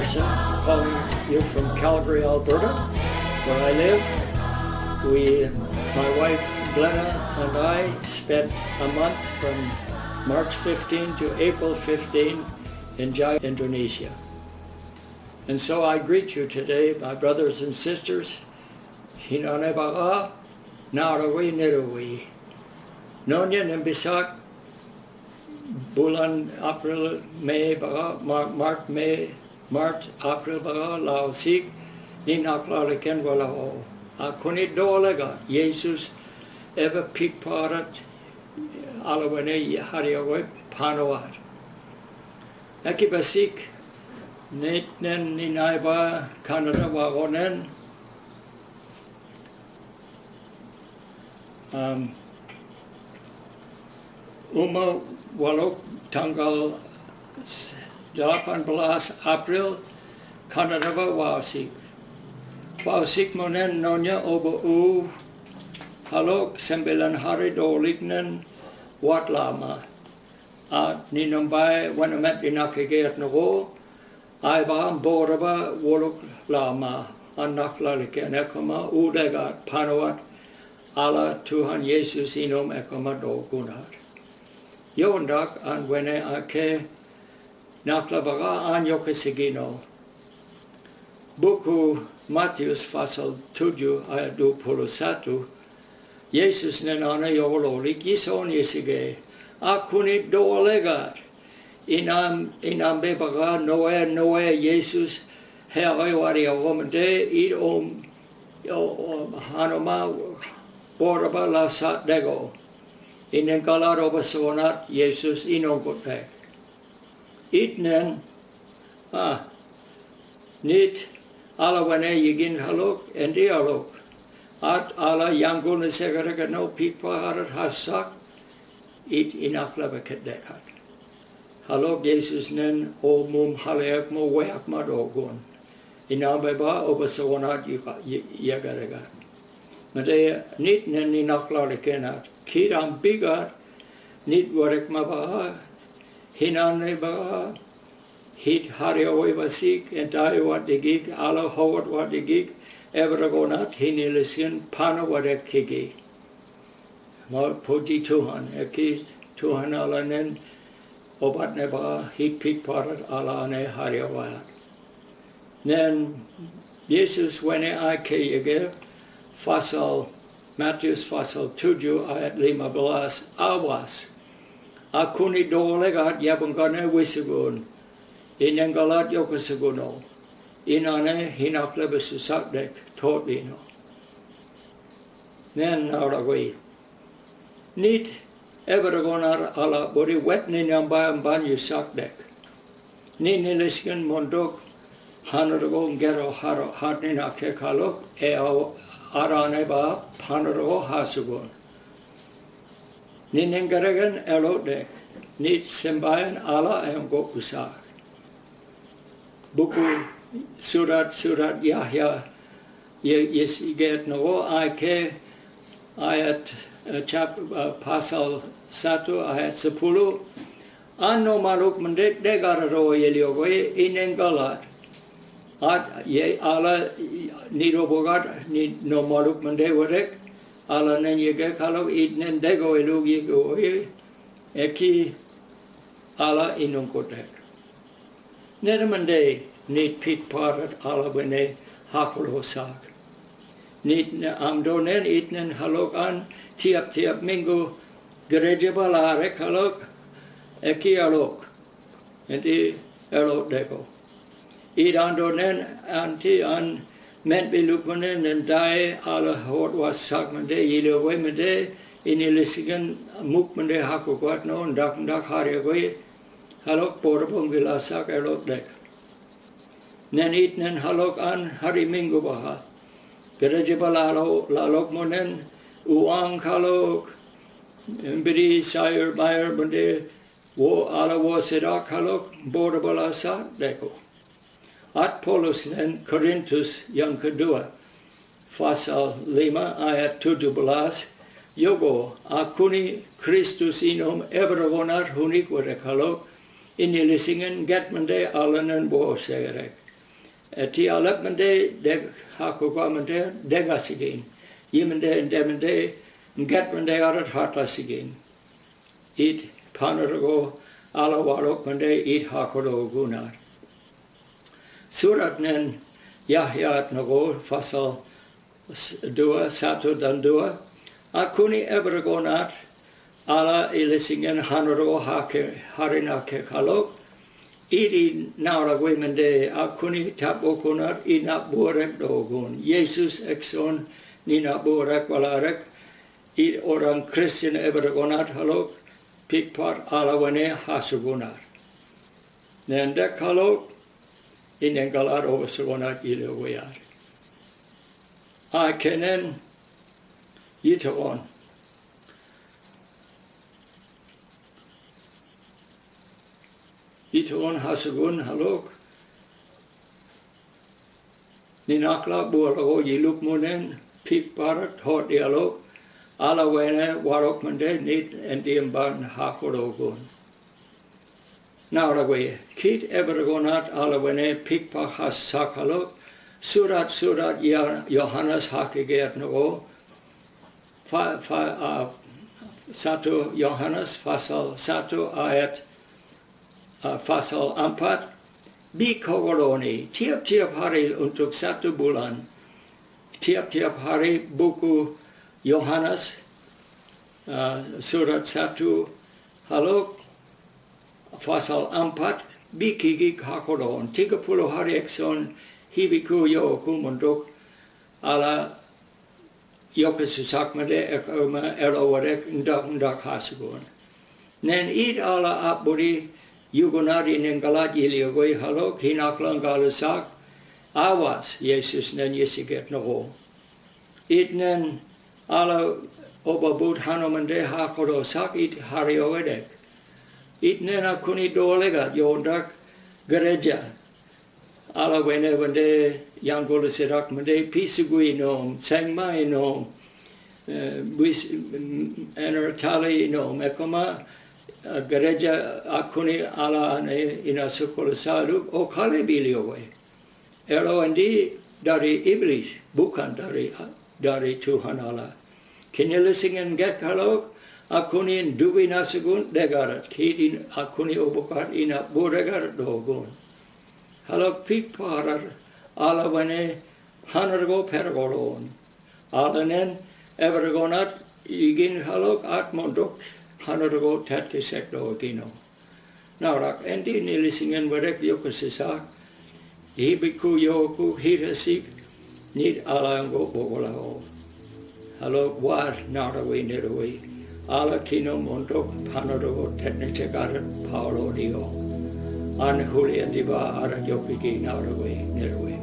Anderson, calling you from Calgary, Alberta, where I live. My wife Glenna and I spent a month from March 15 to April 15 in Jaya, Indonesia. And so I greet you today, my brothers and sisters. Hinane baga, narawi nirawi. Nonya nembisak, bulan April, May baga, March, April baga, laosik, ninaklaliken walao. Akuni dolega, Jesus, ever pikparat, alawane hariawe panawat. Akibasik, netnen ninaiba, Canada wagonen. Uma walok tanggal 18 April, Canada wasik. Wasik monen nonya obo u halok 9 hari dolignen wat lama. At ninambay wanamet inakiget nago ay ba boraba wolok lama anak laliken ekoma udegat panawat ala Tuhan Yesus inom ekoma dogunat. Yondak an wene ake naklabaga an yokesigino. Buku Matius pasal 7 ayat 21, Yesus nenana yololik ison yesige, aku ni dolegat, inam bebaga noe Yesus heri wari awamde hanoma boraba lasat dego, inen kalaro basonat Yesus inongkotek. Itnen nit ala wane yigin halok and dialog. At ala yangun segaraga no pikpa harat hasak it inaklaba kedekat. Halok Jesus nen o mum haleak mo weak madogon. Inabeba obasawonat yagaragat. Made nit nen inaklari kenat. Kiram bigat nit warek maba hinane ba hit hari away basik and I what the gig, Allah Howard what the gig, ever go not, hinilisian, pana what a kigi. More puji tuhan, a kid, tuhan alanen, obat neba, hit pig parat alane hari away. Then Jesus when I ke fasal, Matthews fasal 7 ayat 15 awas. Akuni dolegat yabungane wisigun. Inengalat yokasaguno, inane hinaklebasusak totino. Nen nauragui. Nit evergonar ala bori wet ninamba banyu sakdek. Niniliskin mondok hanarago gero harnina kekalok eo araneba panarago hasugun. Ninengaragan elodek. Nit sembayan ala go usak. Buku surat Yahya yesiget no ake ayat pasal 1 ayat 10 anno maluk mendet degararo yeliogoy inengalat at ye ala nirobogat ni no maluk mende werek ala nen yege kalau inen dego elug yego eki ala inongkotek. Nedamande nit pit parat ala wene hakolosak. Nit amdonen itnen halokan tiap minggu gereja balare halok eki alok. Enti elok deko. Idandonen anti an ment bilukunen and die ala hot was sakmande yilo wemende inilisigan mukmande hakokat no dak haryagoy. Halok porabong vilasak elok dek. Nen itnen halok an hari minggu baha. Gereja lalok monen uang halok. Beri sayur bayar bende wo ala wo sedak halok borabalasak deko. At Paulus nen Korintus yang kedua. Pasal 5 ayat 17. Yogo akuni Kristus inom evergonar hunik wadek halok. Inilisingan get mende alanan bo segerek. Ti alak mende deg hakukwa mende degasigin. Yimende and demende get mende arat hatlasigin. It panarago ala warok mende it hakoro gunar. Surat nen Yahya nago fasal dua satu dan dua. Akuni ebergonat ala ilisingen hanoro hake harina ke kalok. Iri naura gwemende akuni tabokunat ina borek dogun. Yesus ekson nina borek walarek. I orang Kristen ebergonat halok pikpat ala wane hasugunar. Nendek halok inengalar oversugonat ile weyar. I kenen yitoon. Yitoon hasugun halok. Ninakla bualago yiluk munen pikparat hot dialog. Ala wene warok mende nit endiemban hakorogun. Nauragwe kit ebergonat ala wene pikpa has sakalok. Surat Yohanes hakiger no. Satu Yohanes pasal 1 ayat pasal 4. Bikogoroni tiap-tiap hari untuk 1 bulan. Tiap-tiap hari buku Yohanes surat 1 halok pasal 4 bikigi hakoron 30 hari ekson hibiku yoku munduk ala yokesusak mede ekoma elowarek ndak hasugon. Nen id ala apburi yugonari nengalat iliogoi halok hinaklang galusak awas Yesus nen yesiget noho. Id nen ala obabut hanomande hakoro sak it hari owedek. It nen akuni dolegat yondak gereja. Ala wene wende yang golo serak mende pisugui nom, sengmai nom, bis enertali nom. Ekoma gereja akuni ala ina sekolah salub o kale biliowe. Elo andi dari iblis bukan dari Tuhan Allah. Kinilisingen get kalok akunin dugi nasugun degarat kidin akuni obokat ina buregarat dogun. Halok pikparar ala wane hanargo pergolon. Ala nen evergonat igin halok atmondok hanargo tatkisek dogino. Naurak endi nilisingen warek yokusisak hibiku yoku hirasik nid ala ngo bogolao. Halok war naurawi nirawi ala kino mondok hanargo tetnitekarat paulo dio. An Julian diba ara yokiki naurawi nirawi.